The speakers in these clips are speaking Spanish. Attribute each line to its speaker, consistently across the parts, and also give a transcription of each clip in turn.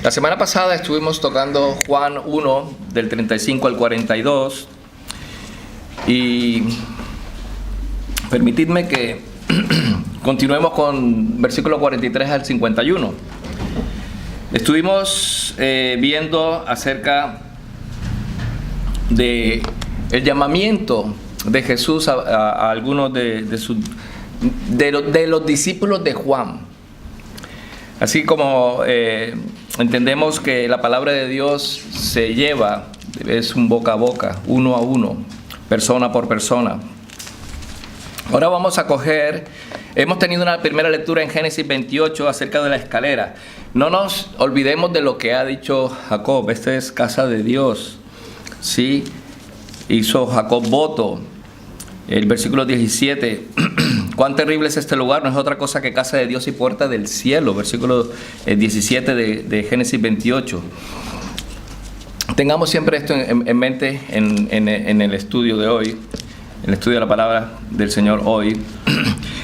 Speaker 1: La semana pasada estuvimos tocando Juan 1, del 35 al 42, y permitidme que continuemos con versículo 43 al 51. Estuvimos viendo acerca de el llamamiento de Jesús a algunos de los discípulos de Juan. Así como entendemos que la palabra de Dios se lleva, es un boca a boca, uno a uno, persona por persona. Ahora vamos a coger, hemos tenido una primera lectura en Génesis 28 acerca de la escalera. No nos olvidemos de lo que ha dicho Jacob. Esta es casa de Dios, ¿sí? Hizo Jacob voto. El versículo 17, cuán terrible es este lugar, no es otra cosa que casa de Dios y puerta del cielo. Versículo 17 de Génesis 28. Tengamos siempre esto en mente en el estudio de hoy, en el estudio de la palabra del Señor hoy.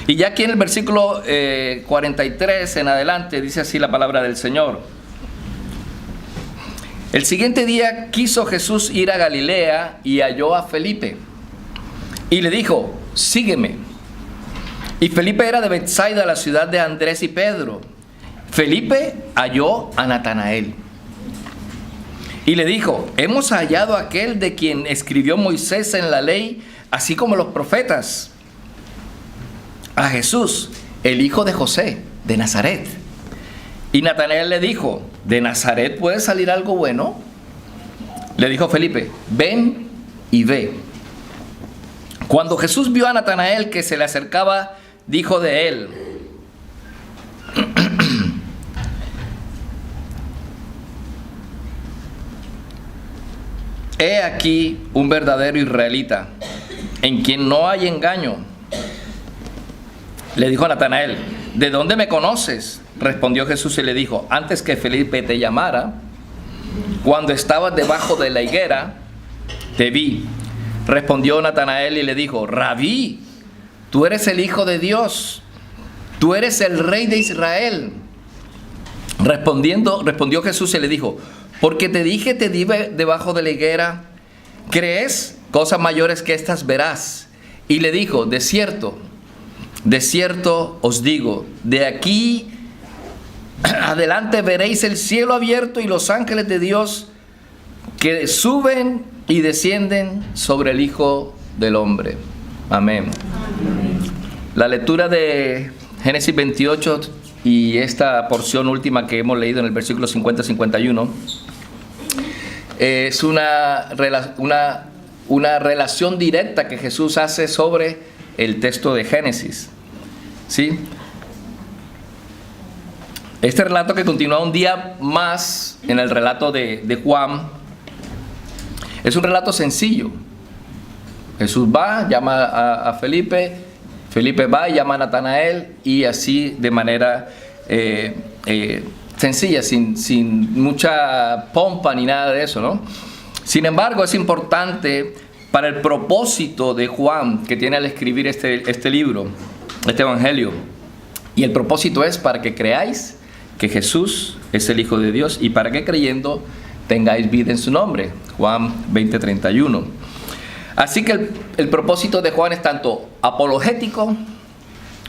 Speaker 1: Y ya aquí en el versículo 43 en adelante dice así la palabra del Señor. El siguiente día quiso Jesús ir a Galilea y halló a Felipe. Y le dijo, sígueme. Y Felipe era de Betsaida, la ciudad de Andrés y Pedro. Felipe halló a Natanael. Y le dijo, hemos hallado a aquel de quien escribió Moisés en la ley, así como los profetas, a Jesús, el hijo de José, de Nazaret. Y Natanael le dijo, ¿de Nazaret puede salir algo bueno? Le dijo Felipe, ven y ve. Cuando Jesús vio a Natanael que se le acercaba, dijo de él, he aquí un verdadero israelita, en quien no hay engaño. Le dijo a Natanael, ¿de dónde me conoces? Respondió Jesús y le dijo, antes que Felipe te llamara, cuando estabas debajo de la higuera, te vi. Respondió Natanael y le dijo, Rabí, tú eres el Hijo de Dios, tú eres el Rey de Israel. Respondió Jesús y le dijo, porque te dije, te di debajo de la higuera, ¿crees? Cosas mayores que estas verás. Y le dijo, de cierto os digo, de aquí adelante veréis el cielo abierto y los ángeles de Dios que suben y descienden sobre el Hijo del Hombre. Amén. La lectura de Génesis 28 y esta porción última que hemos leído en el versículo 50-51 es una relación directa que Jesús hace sobre el texto de Génesis. ¿Sí? Este relato que continúa un día más en el relato de Juan es un relato sencillo. Jesús va, llama a Felipe, Felipe va y llama a Natanael, y así de manera sencilla, sin mucha pompa ni nada de eso, ¿no? Sin embargo, es importante para el propósito de Juan que tiene al escribir este libro, este evangelio. Y el propósito es para que creáis que Jesús es el Hijo de Dios y para que creyendo tengáis vida en su nombre. Juan 20:31. Así que el propósito de Juan es tanto apologético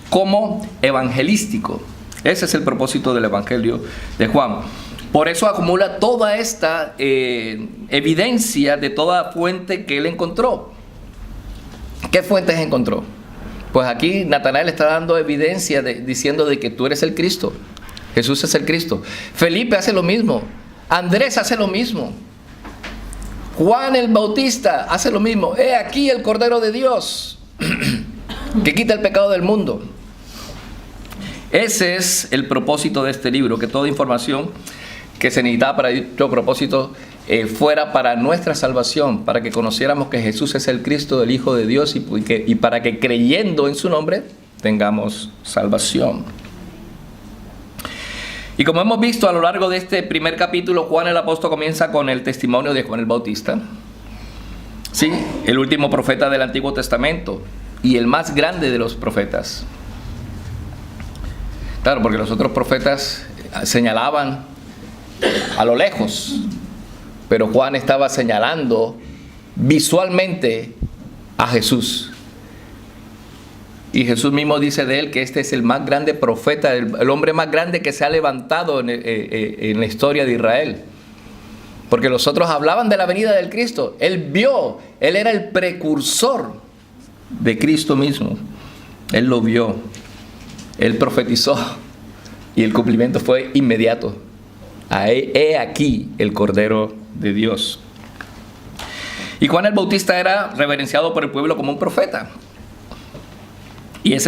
Speaker 1: como evangelístico. Ese es el propósito del evangelio de Juan. Por eso acumula toda esta evidencia de toda fuente que él encontró. ¿Qué fuentes encontró? Pues aquí Natanael está dando evidencia diciendo de que tú eres el Cristo. Jesús es el Cristo. Felipe hace lo mismo. Andrés hace lo mismo. Juan el Bautista hace lo mismo. He aquí el Cordero de Dios que quita el pecado del mundo. Ese es el propósito de este libro, que toda información que se necesitaba para dicho propósito fuera para nuestra salvación, para que conociéramos que Jesús es el Cristo, el Hijo de Dios, y para que creyendo en su nombre tengamos salvación. Y como hemos visto a lo largo de este primer capítulo, Juan el apóstol comienza con el testimonio de Juan el Bautista, ¿sí? El último profeta del Antiguo Testamento y el más grande de los profetas. Claro, porque los otros profetas señalaban a lo lejos, pero Juan estaba señalando visualmente a Jesús. Y Jesús mismo dice de él que este es el más grande profeta, el hombre más grande que se ha levantado en la historia de Israel. Porque los otros hablaban de la venida del Cristo. Él vio, él era el precursor de Cristo mismo. Él lo vio, él profetizó y el cumplimiento fue inmediato. He aquí el Cordero de Dios. Y Juan el Bautista era reverenciado por el pueblo como un profeta. Y es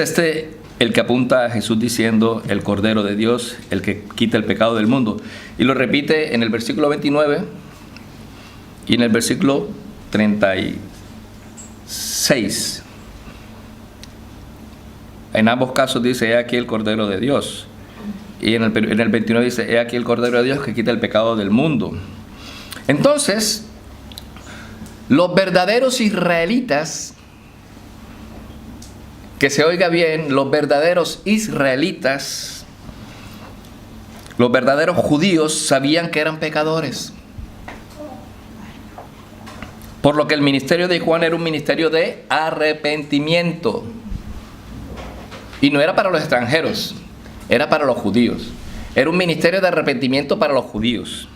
Speaker 1: el que apunta a Jesús diciendo, el Cordero de Dios, el que quita el pecado del mundo. Y lo repite en el versículo 29 y en el versículo 36. En ambos casos dice, he aquí el Cordero de Dios. Y en el 29 dice, he aquí el Cordero de Dios que quita el pecado del mundo. Entonces, los verdaderos israelitas, que se oiga bien, los verdaderos israelitas, los verdaderos judíos sabían que eran pecadores. Por lo que el ministerio de Juan era un ministerio de arrepentimiento. Y no era para los extranjeros, era para los judíos. Era un ministerio de arrepentimiento para los judíos.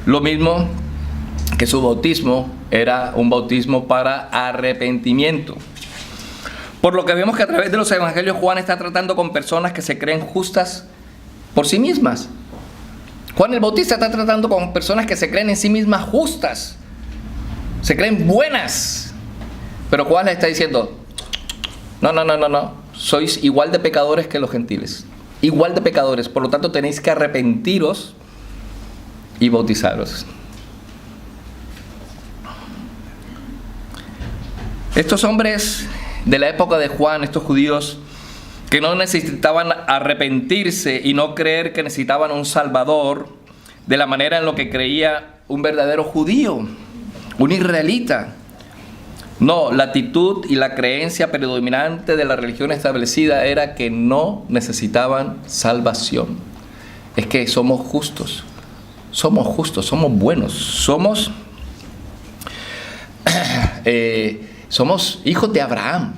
Speaker 1: Lo mismo que su bautismo era un bautismo para arrepentimiento. Por lo que vemos que a través de los evangelios Juan está tratando con personas que se creen justas por sí mismas. Juan el Bautista está tratando con personas que se creen en sí mismas justas, se creen buenas. Pero Juan le está diciendo, no, sois igual de pecadores que los gentiles, igual de pecadores, por lo tanto tenéis que arrepentiros y bautizaros. Estos hombres de la época de Juan, estos judíos que no necesitaban arrepentirse y no creer que necesitaban un salvador de la manera en lo que creía un verdadero judío, un israelita. No, la actitud y la creencia predominante de la religión establecida era que no necesitaban salvación. Es que somos justos, somos buenos, somos hijos de Abraham.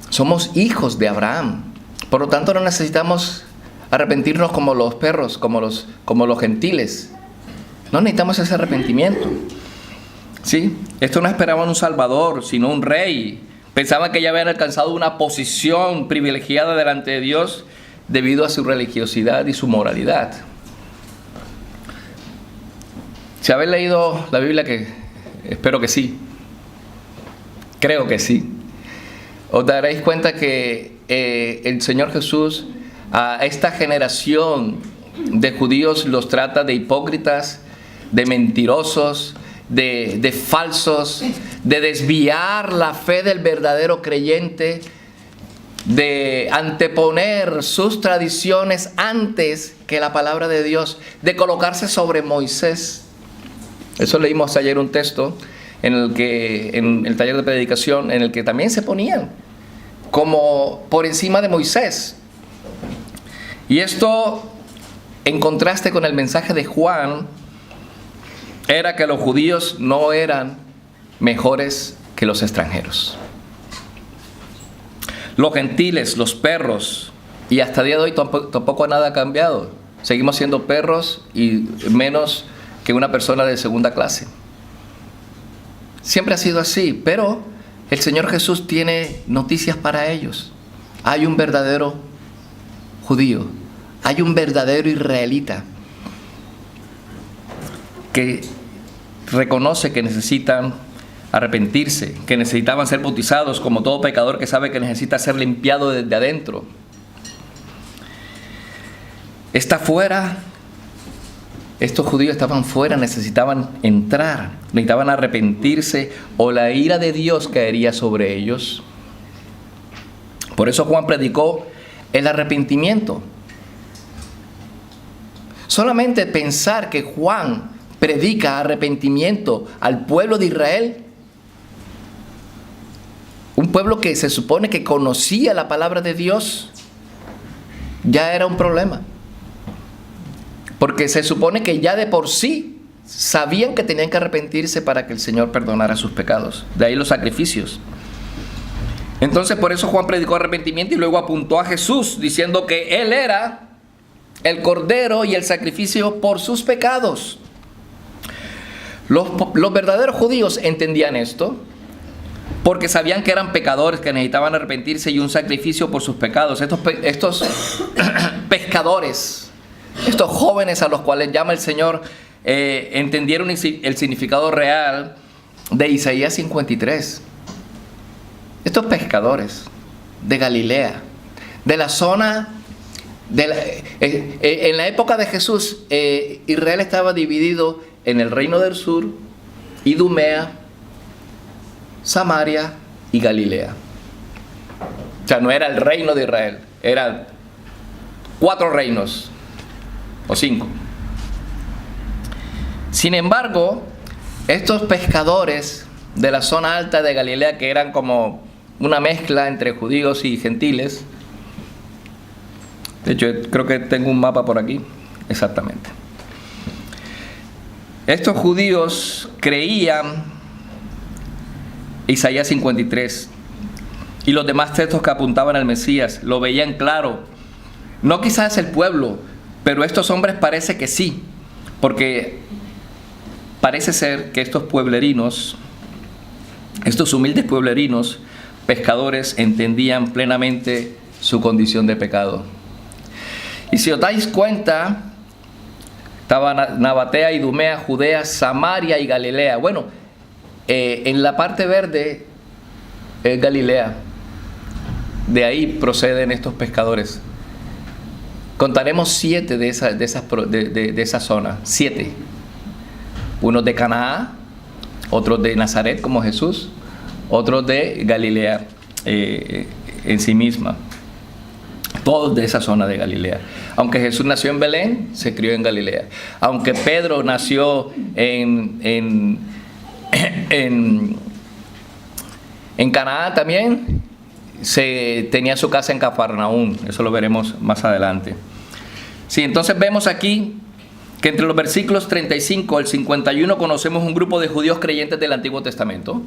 Speaker 1: Somos hijos de Abraham. Por lo tanto, no necesitamos arrepentirnos como los perros, como los gentiles. No necesitamos ese arrepentimiento. ¿Sí? Estos no esperaban un salvador, sino un rey. Pensaban que ya habían alcanzado una posición privilegiada delante de Dios debido a su religiosidad y su moralidad. Si habéis leído la Biblia, que espero que sí, creo que sí, os daréis cuenta que el Señor Jesús a esta generación de judíos los trata de hipócritas, de mentirosos, de falsos, de desviar la fe del verdadero creyente, de anteponer sus tradiciones antes que la palabra de Dios, de colocarse sobre Moisés. Eso leímos ayer un texto en el taller de predicación, en el que también se ponían como por encima de Moisés. Y esto, en contraste con el mensaje de Juan, era que los judíos no eran mejores que los extranjeros. Los gentiles, los perros, y hasta el día de hoy tampoco nada ha cambiado. Seguimos siendo perros y menos que una persona de segunda clase. Siempre ha sido así, pero el Señor Jesús tiene noticias para ellos. Hay un verdadero judío, hay un verdadero israelita que reconoce que necesitan arrepentirse, que necesitaban ser bautizados como todo pecador que sabe que necesita ser limpiado desde adentro. Está fuera. Estos judíos estaban fuera, necesitaban entrar, necesitaban arrepentirse o la ira de Dios caería sobre ellos. Por eso Juan predicó el arrepentimiento. Solamente pensar que Juan predica arrepentimiento al pueblo de Israel, un pueblo que se supone que conocía la palabra de Dios, ya era un problema. porque se supone que ya de por sí sabían que tenían que arrepentirse para que el Señor perdonara sus pecados. De ahí los sacrificios. Entonces por eso Juan predicó arrepentimiento y luego apuntó a Jesús diciendo que Él era el cordero y el sacrificio por sus pecados. Los verdaderos judíos entendían esto porque sabían que eran pecadores, que necesitaban arrepentirse y un sacrificio por sus pecados. Estos pescadores, estos jóvenes a los cuales llama el Señor, entendieron el significado real de Isaías 53. Estos pescadores de Galilea, de la zona, en la época de Jesús, Israel estaba dividido en el reino del sur, Idumea, Samaria y Galilea. O sea, no era el reino de Israel, eran 4 reinos o 5. Sin embargo, estos pescadores de la zona alta de Galilea, que eran como una mezcla entre judíos y gentiles. De hecho, creo que tengo un mapa por aquí. Exactamente. Estos judíos creían Isaías 53 y los demás textos que apuntaban al Mesías. Lo veían claro. No quizás el pueblo, pero estos hombres parece que sí. Porque parece ser que estos pueblerinos, estos humildes pueblerinos, pescadores, entendían plenamente su condición de pecado. Y si os dais cuenta, estaba Nabatea, Idumea, Judea, Samaria y Galilea. Bueno, en la parte verde es Galilea. De ahí proceden estos pescadores. Contaremos 7 de esa zona. 7. Unos de Canaán, otros de Nazaret como Jesús, otros de Galilea en sí misma. Todos de esa zona de Galilea. Aunque Jesús nació en Belén, se crió en Galilea. Aunque Pedro nació en Canaán también, tenía su casa en Cafarnaúm. Eso lo veremos más adelante. Sí, entonces vemos aquí que entre los versículos 35 al 51 conocemos un grupo de judíos creyentes del Antiguo Testamento.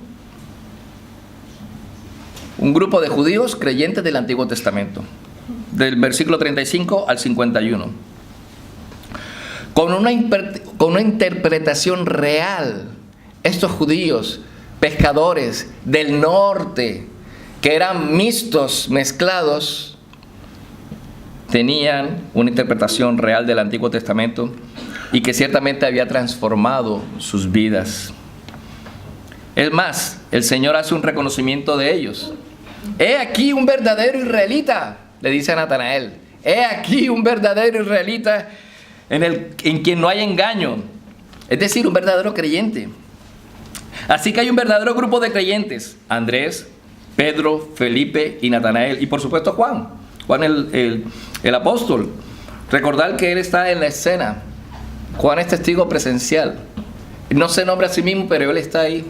Speaker 1: Un grupo de judíos creyentes del Antiguo Testamento. Del versículo 35 al 51. Con una interpretación real, estos judíos, pescadores del norte, que eran mezclados, tenían una interpretación real del Antiguo Testamento y que ciertamente había transformado sus vidas. Es más, el Señor hace un reconocimiento de ellos. He aquí un verdadero israelita, le dice a Natanael. He aquí un verdadero israelita en quien no hay engaño. Es decir, un verdadero creyente. Así que hay un verdadero grupo de creyentes. Andrés, Pedro, Felipe y Natanael. Y por supuesto Juan. Juan el apóstol. Recordar que él está en la escena. Juan es testigo presencial. No se nombra a sí mismo, pero él está ahí.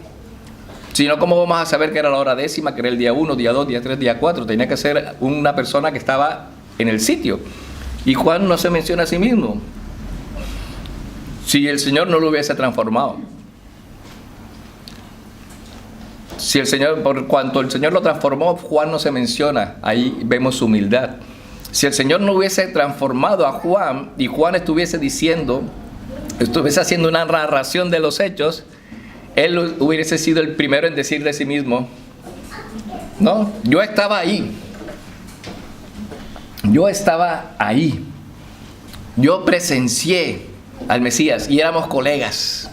Speaker 1: Si no, ¿cómo vamos a saber que era la hora décima, que era el día 1, día 2, día 3, día 4? Tenía que ser una persona que estaba en el sitio. Y Juan no se menciona a sí mismo. Si el Señor no lo hubiese transformado. Si el Señor, por cuanto el Señor lo transformó, Juan no se menciona. Ahí vemos su humildad. Si el Señor no hubiese transformado a Juan y Juan estuviese haciendo una narración de los hechos, él hubiese sido el primero en decir de sí mismo, no, yo estaba ahí. Yo presencié al Mesías y éramos colegas.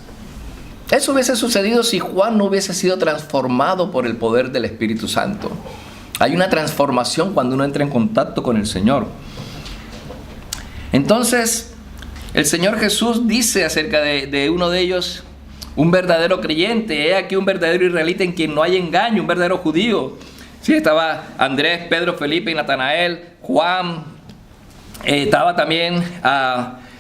Speaker 1: Eso hubiese sucedido si Juan no hubiese sido transformado por el poder del Espíritu Santo. Hay una transformación cuando uno entra en contacto con el Señor. Entonces, el Señor Jesús dice acerca de uno de ellos, un verdadero creyente. He aquí un verdadero israelita en quien no hay engaño, un verdadero judío. Sí, estaba Andrés, Pedro, Felipe y Natanael, Juan. Estaba también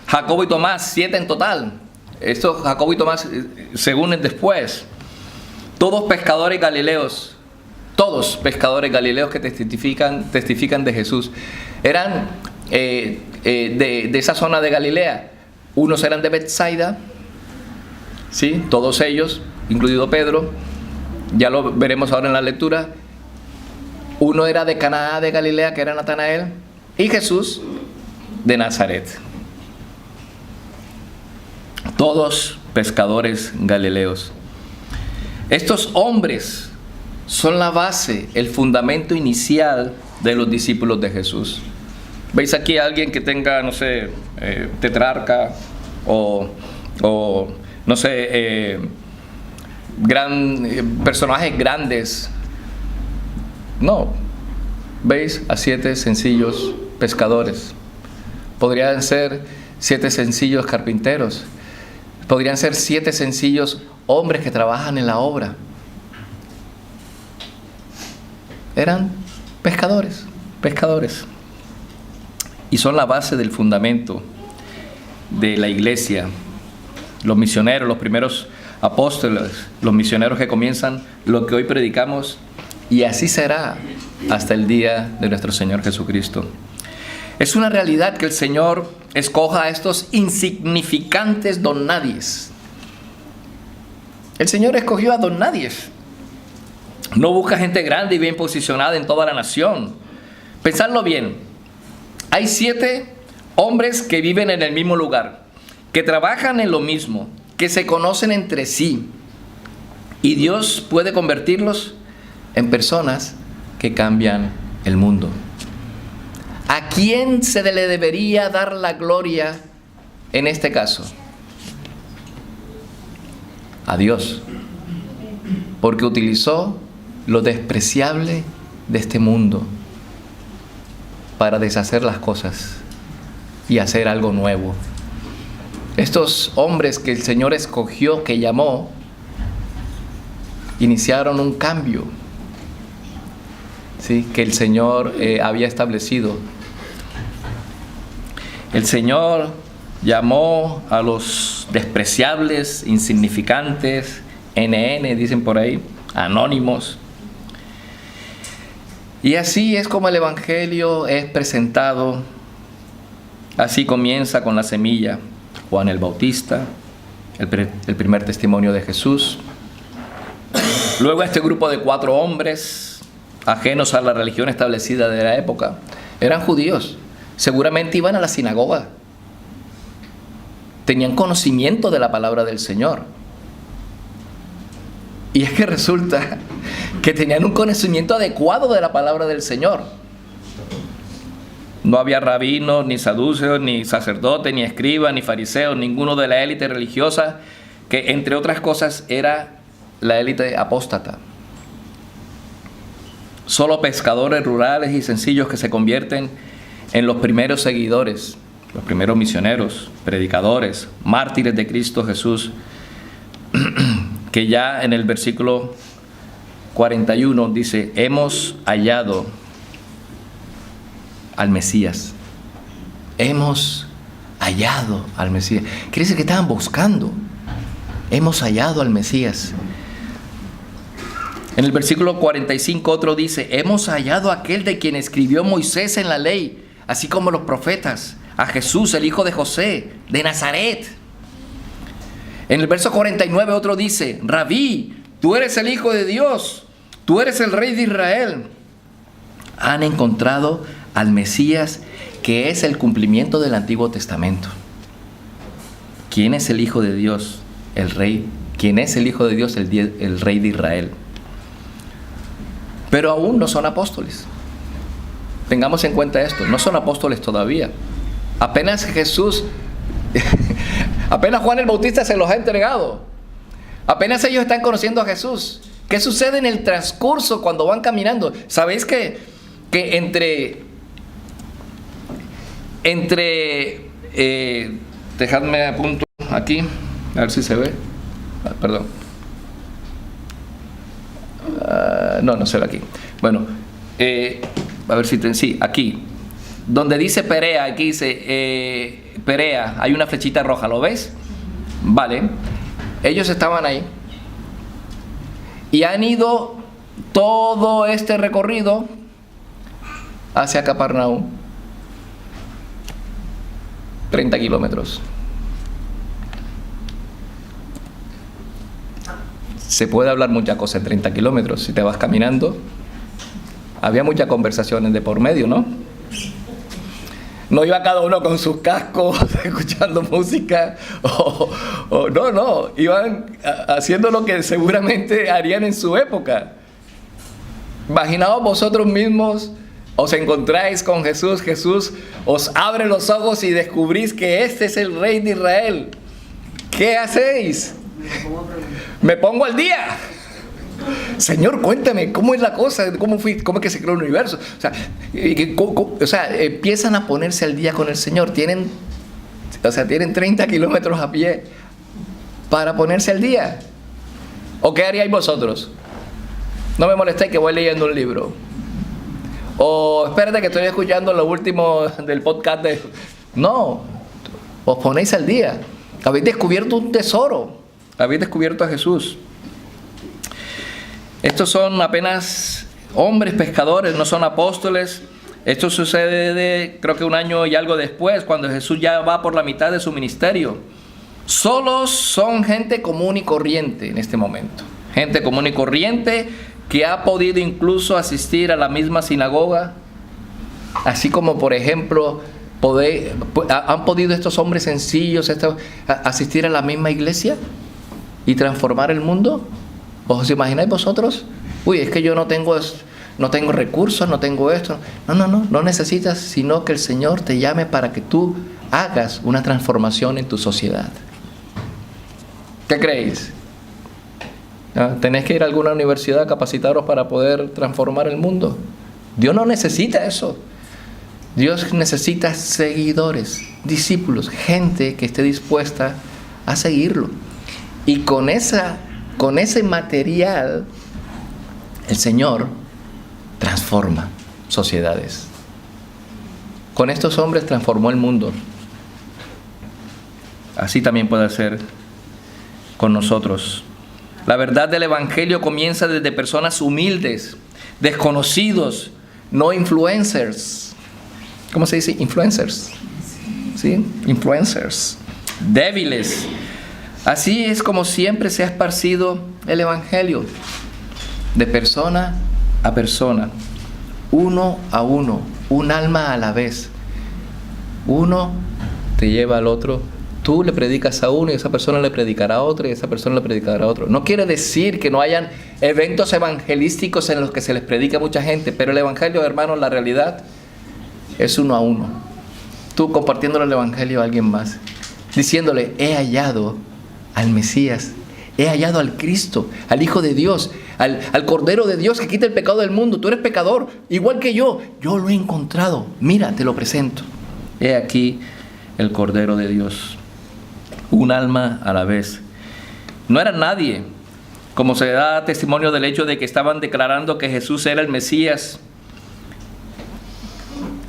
Speaker 1: Jacobo y Tomás, 7 en total. Estos Jacobo y Tomás se unen después. Todos pescadores galileos. Todos pescadores galileos que testifican de Jesús. Eran de esa zona de Galilea. Unos eran de Betsaida, ¿sí? Todos ellos, incluido Pedro, ya lo veremos ahora en la lectura. Uno era de Caná de Galilea, que era Natanael, y Jesús de Nazaret. Todos pescadores galileos. Estos hombres son la base, el fundamento inicial de los discípulos de Jesús. ¿Veis aquí a alguien que tenga, no sé, tetrarca o no sé, personajes grandes? No. ¿Veis a 7 sencillos pescadores? Podrían ser 7 sencillos carpinteros. Podrían ser 7 sencillos hombres que trabajan en la obra. Eran pescadores. Y son la base del fundamento de la iglesia. Los misioneros, los primeros apóstoles, los misioneros que comienzan lo que hoy predicamos, y así será hasta el día de nuestro Señor Jesucristo. Es una realidad que el Señor escoja a estos insignificantes donadies. El Señor escogió a donadies. No busca gente grande y bien posicionada en toda la nación. Pensadlo bien. Hay 7 hombres que viven en el mismo lugar, que trabajan en lo mismo, que se conocen entre sí. Y Dios puede convertirlos en personas que cambian el mundo. ¿A quién se le debería dar la gloria en este caso? A Dios. Porque utilizó lo despreciable de este mundo para deshacer las cosas y hacer algo nuevo. Estos hombres que el Señor escogió, que llamó, iniciaron un cambio, ¿sí?, que el Señor había establecido. El Señor llamó a los despreciables, insignificantes, NN, dicen por ahí, anónimos. Y así es como el Evangelio es presentado. Así comienza con la semilla. Juan el Bautista, el primer testimonio de Jesús. Luego este grupo de 4 hombres, ajenos a la religión establecida de la época, eran judíos. Seguramente iban a la sinagoga. Tenían conocimiento de la palabra del Señor. Y es que resulta que tenían un conocimiento adecuado de la palabra del Señor. No había rabinos, ni saduceos, ni sacerdotes, ni escribas, ni fariseos, ninguno de la élite religiosa, que entre otras cosas era la élite apóstata. Solo pescadores rurales y sencillos que se convierten en los primeros seguidores, los primeros misioneros, predicadores, mártires de Cristo Jesús, que ya en el versículo 41 dice: hemos hallado al Mesías. Hemos hallado al Mesías. Quiere decir que estaban buscando. Hemos hallado al Mesías. En el versículo 45 otro dice: hemos hallado a aquel de quien escribió Moisés en la ley, así como los profetas, a Jesús, el hijo de José, de Nazaret. En el verso 49 otro dice: Rabí, tú eres el Hijo de Dios, tú eres el Rey de Israel. Han encontrado al Mesías, que es el cumplimiento del Antiguo Testamento. ¿Quién es el Hijo de Dios? El Rey. ¿Quién es el Hijo de Dios? El Rey de Israel. Pero aún no son apóstoles. Tengamos en cuenta esto, no son apóstoles todavía. Apenas Jesús, apenas Juan el Bautista se los ha entregado. Apenas ellos están conociendo a Jesús. ¿Qué sucede en el transcurso cuando van caminando? ¿Sabéis que dejadme a punto aquí, a ver si se ve. Perdón. No se ve aquí. Bueno, a ver si sí, aquí. Donde dice Perea, aquí dice Perea, hay una flechita roja, ¿lo ves? Vale. Ellos estaban ahí y han ido todo este recorrido hacia Capernaum. 30 kilómetros. se puede hablar muchas cosas en 30 kilómetros. Si te vas caminando, había muchas conversaciones de por medio, ¿no? No iba cada uno con sus cascos escuchando música, no, iban haciendo lo que seguramente harían en su época. Imaginaos vosotros mismos, os encontráis con Jesús, Jesús os abre los ojos y descubrís que este es el Rey de Israel. ¿Qué hacéis? Me pongo al día. Señor, cuéntame, ¿cómo es la cosa? ¿Cómo es que se creó el universo? O sea, empiezan a ponerse al día con el Señor. Tienen 30 kilómetros a pie para ponerse al día. ¿O qué haríais vosotros? No me molestéis que voy leyendo un libro. O espérate que estoy escuchando lo último del podcast de... No, os ponéis al día. Habéis descubierto un tesoro. Habéis descubierto a Jesús. Estos son apenas hombres pescadores, no son apóstoles. Esto sucede creo que un año y algo después, cuando Jesús ya va por la mitad de su ministerio. Solos son gente común y corriente en este momento. Gente común y corriente que ha podido incluso asistir a la misma sinagoga. Así como, por ejemplo, han podido estos hombres sencillos asistir a la misma iglesia y transformar el mundo. ¿Os imagináis vosotros? Uy, es que yo no tengo recursos, no tengo esto. No necesitas sino que el Señor te llame para que tú hagas una transformación en tu sociedad. ¿Qué creéis? ¿Tenéis que ir a alguna universidad a capacitaros para poder transformar el mundo? Dios no necesita eso. Dios necesita seguidores, discípulos, gente que esté dispuesta a seguirlo. Y con ese material, el Señor transforma sociedades. Con estos hombres transformó el mundo. Así también puede ser con nosotros. La verdad del Evangelio comienza desde personas humildes, desconocidos, no influencers. ¿Cómo se dice? Influencers. ¿Sí? Influencers. Débiles. Así es como siempre se ha esparcido el Evangelio, de persona a persona, uno a uno, un alma a la vez. Uno te lleva al otro, tú le predicas a uno y esa persona le predicará a otro y esa persona le predicará a otro. No quiere decir que no hayan eventos evangelísticos en los que se les predica a mucha gente, pero el Evangelio, hermanos, la realidad es uno a uno. Tú compartiéndole el Evangelio a alguien más, diciéndole, he hallado al Mesías, he hallado al Cristo, al Hijo de Dios, al Cordero de Dios que quita el pecado del mundo. Tú eres pecador, igual que yo lo he encontrado, mira, te lo presento. He aquí el Cordero de Dios, un alma a la vez. No era nadie, como se da testimonio del hecho de que estaban declarando que Jesús era el Mesías,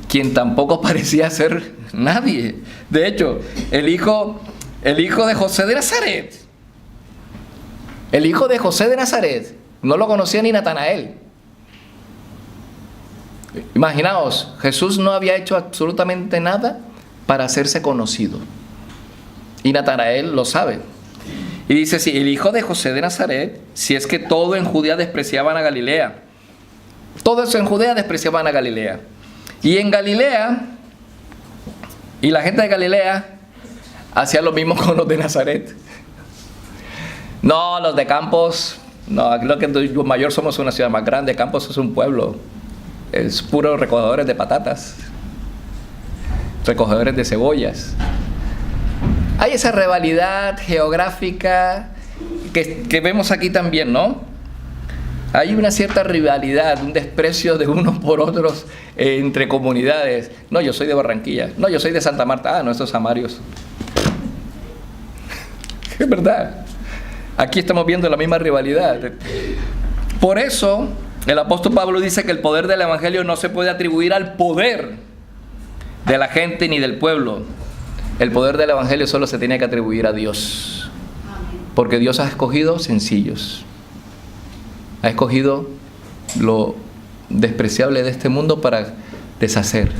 Speaker 1: quien tampoco parecía ser nadie. De hecho, el hijo de José de Nazaret. El hijo de José de Nazaret no lo conocía ni Natanael. Imaginaos, Jesús no había hecho absolutamente nada para hacerse conocido. Y Natanael lo sabe. Y dice, sí, el hijo de José de Nazaret, si es que todo en Judea despreciaban a Galilea. Todos en Judea despreciaban a Galilea. Y en Galilea, y la gente de Galilea hacía lo mismo con los de Nazaret. No, los de Campos, no, creo que en Mayor somos una ciudad más grande, Campos es un pueblo, es puro recogedores de patatas, recogedores de cebollas. Hay esa rivalidad geográfica que vemos aquí también, ¿no? Hay una cierta rivalidad, un desprecio de unos por otros entre comunidades. No, yo soy de Barranquilla. No, yo soy de Santa Marta. Ah, no, estos Amarios. Es verdad. Aquí estamos viendo la misma rivalidad. Por eso, el apóstol Pablo dice que el poder del Evangelio no se puede atribuir al poder de la gente ni del pueblo. El poder del Evangelio solo se tiene que atribuir a Dios. Porque Dios ha escogido sencillos. Ha escogido lo despreciable de este mundo para deshacer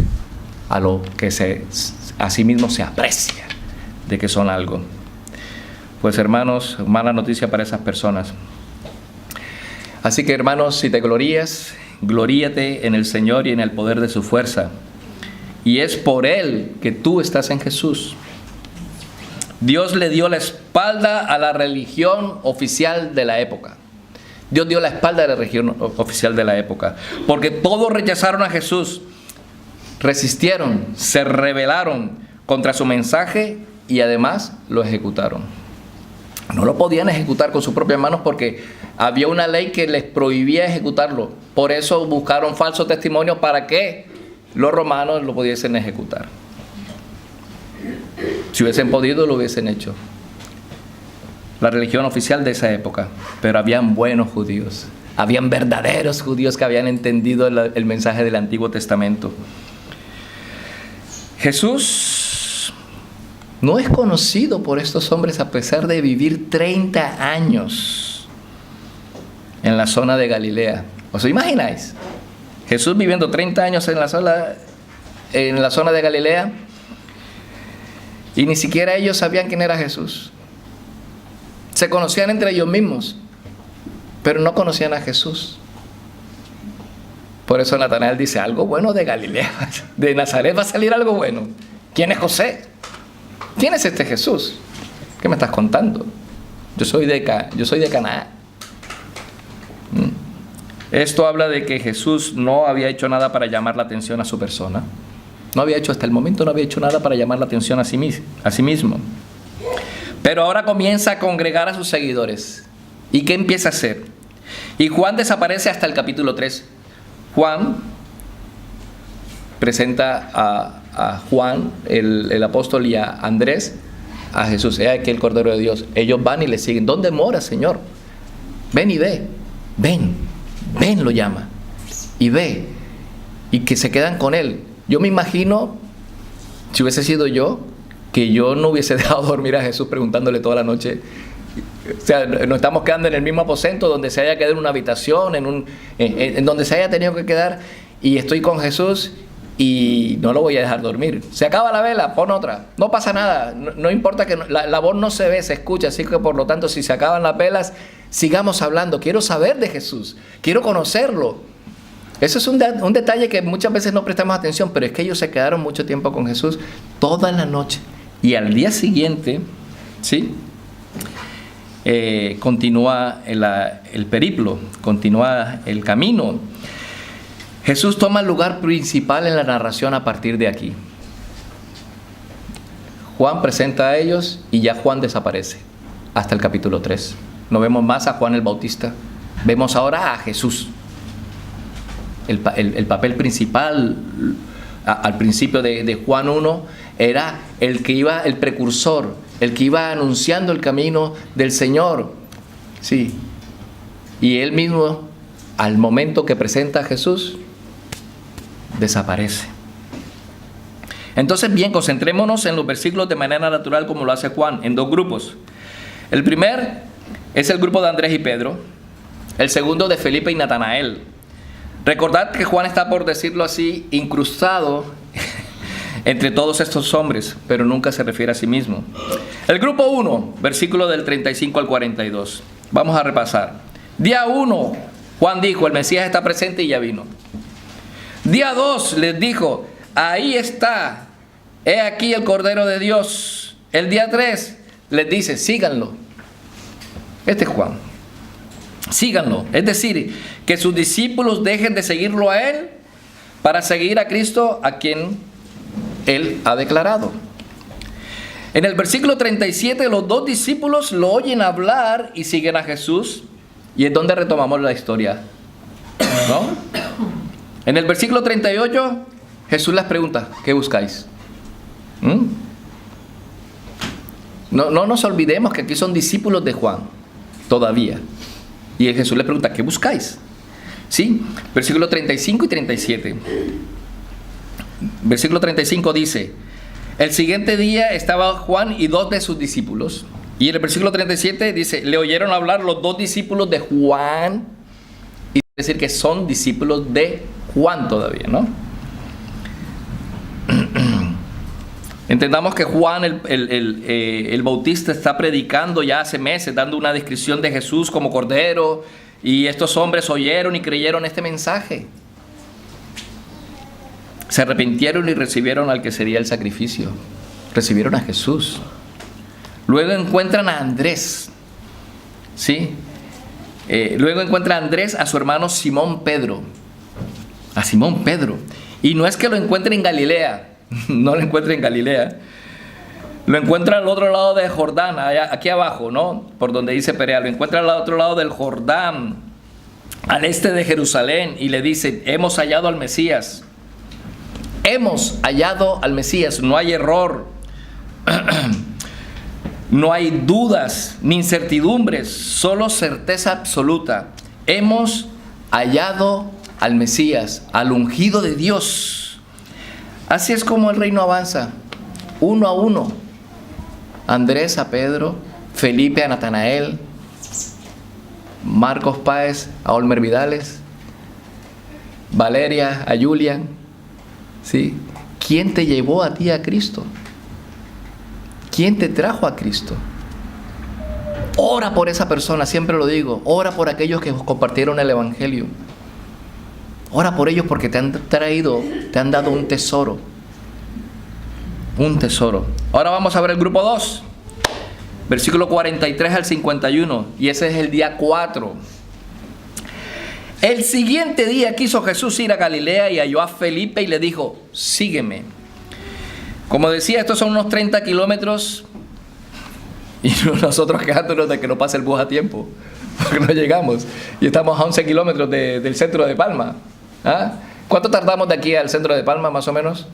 Speaker 1: a lo que a sí mismo se aprecia de que son algo. Pues hermanos, mala noticia para esas personas. Así que, hermanos, si te glorías, gloríate en el Señor y en el poder de su fuerza. Y es por Él que tú estás en Jesús. Dios le dio la espalda a la religión oficial de la época. Dios dio la espalda a la religión oficial de la época. Porque todos rechazaron a Jesús, resistieron, se rebelaron contra su mensaje y además lo ejecutaron. No lo podían ejecutar con sus propias manos porque había una ley que les prohibía ejecutarlo. Por eso buscaron falsos testimonios para que los romanos lo pudiesen ejecutar. Si hubiesen podido, lo hubiesen hecho. La religión oficial de esa época. Pero habían buenos judíos. Habían verdaderos judíos que habían entendido el mensaje del Antiguo Testamento. Jesús no es conocido por estos hombres a pesar de vivir 30 años en la zona de Galilea. ¿Os imagináis? Jesús viviendo 30 años en la zona de Galilea y ni siquiera ellos sabían quién era Jesús. Se conocían entre ellos mismos, pero no conocían a Jesús. Por eso Natanael dice, algo bueno de Galilea, de Nazaret va a salir algo bueno. ¿Quién es José? ¿Quién es este Jesús? ¿Qué me estás contando? Yo soy de Canaán. Esto habla de que Jesús no había hecho nada para llamar la atención a su persona. No había hecho, hasta el momento no había hecho nada para llamar la atención a sí mismo. Pero ahora comienza a congregar a sus seguidores. ¿Y qué empieza a hacer? Y Juan desaparece hasta el capítulo 3. Juan presenta a Juan, el apóstol, y a Andrés, a Jesús. He aquí el Cordero de Dios. Ellos van y le siguen. ¿Dónde mora, Señor? Ven y ve. Ven, lo llama. Y ve. Y que se quedan con él. Yo me imagino, si hubiese sido yo, que yo no hubiese dejado dormir a Jesús preguntándole toda la noche. O sea, nos estamos quedando en el mismo aposento donde se haya quedado en una habitación, en donde se haya tenido que quedar, y estoy con Jesús y no lo voy a dejar dormir. Se acaba la vela, pon otra. No pasa nada, no importa que la voz no se ve, se escucha, así que por lo tanto, si se acaban las velas, sigamos hablando. Quiero saber de Jesús, quiero conocerlo. Eso es un detalle que muchas veces no prestamos atención, pero es que ellos se quedaron mucho tiempo con Jesús, toda la noche. Y al día siguiente, ¿sí?, continúa el periplo, continúa el camino. Jesús toma el lugar principal en la narración a partir de aquí. Juan presenta a ellos y ya Juan desaparece hasta el capítulo 3. No vemos más a Juan el Bautista, vemos ahora a Jesús. El papel principal al principio de Juan 1 era el que iba, el precursor, el que iba anunciando el camino del Señor. Sí. Y él mismo, al momento que presenta a Jesús, desaparece. Entonces, bien, concentrémonos en los versículos de manera natural como lo hace Juan, en dos grupos. El primer es el grupo de Andrés y Pedro. El segundo de Felipe y Natanael. Recordad que Juan está, por decirlo así, incrustado entre todos estos hombres, pero nunca se refiere a sí mismo. El grupo 1, versículo del 35 al 42. Vamos a repasar. Día 1, Juan dijo, el Mesías está presente y ya vino. Día 2 les dijo, ahí está, he aquí el Cordero de Dios. El día 3 les dice, síganlo. Este es Juan. Síganlo. Es decir, que sus discípulos dejen de seguirlo a él para seguir a Cristo, a quien él ha declarado. En el versículo 37, los dos discípulos lo oyen hablar y siguen a Jesús. Y es donde retomamos la historia, ¿no? En el versículo 38, Jesús les pregunta, ¿qué buscáis? No nos olvidemos que aquí son discípulos de Juan, todavía. Y Jesús les pregunta, ¿qué buscáis? ¿Sí? Versículo 35 y 37. Versículo 35 dice, el siguiente día estaba Juan y dos de sus discípulos. Y en el versículo 37 dice, le oyeron hablar los dos discípulos de Juan. Y es decir, que son discípulos de Juan todavía, ¿no? Entendamos que Juan el Bautista está predicando ya hace meses, dando una descripción de Jesús como Cordero Y estos hombres oyeron y creyeron este mensaje. Se arrepintieron y recibieron al que sería el sacrificio. Recibieron a Jesús. Luego encuentran a Andrés. ¿Sí? Luego encuentra a Andrés a su hermano Simón Pedro. A Simón Pedro. Y no es que lo encuentre en Galilea. No lo encuentra en Galilea. Lo encuentra al otro lado de Jordán, allá, aquí abajo, ¿no? Por donde dice Perea. Lo encuentra al otro lado del Jordán, al este de Jerusalén, y le dice: hemos hallado al Mesías. Hemos hallado al Mesías. No hay error. No hay dudas ni incertidumbres, solo certeza absoluta. Hemos hallado al Mesías, al ungido de Dios. Así es como el reino avanza, uno a uno. Andrés a Pedro, Felipe a Natanael, Marcos Páez a Olmer Vidales, Valeria a Julian. ¿Sí? ¿Quién te llevó a ti a Cristo? ¿Quién te trajo a Cristo? Ora por esa persona, siempre lo digo. Ora por aquellos que compartieron el Evangelio. Ora por ellos porque te han traído, te han dado un tesoro. Un tesoro. Ahora vamos a ver el grupo 2. Versículo 43 al 51. Y ese es el día 4. El siguiente día quiso Jesús ir a Galilea y halló a Felipe y le dijo: sígueme. Como decía, estos son unos 30 kilómetros. Y nosotros quejándonos de que no pase el bus a tiempo, porque no llegamos. Y estamos a 11 kilómetros del centro de Palma. ¿Ah? ¿Cuánto tardamos de aquí al centro de Palma, más o menos?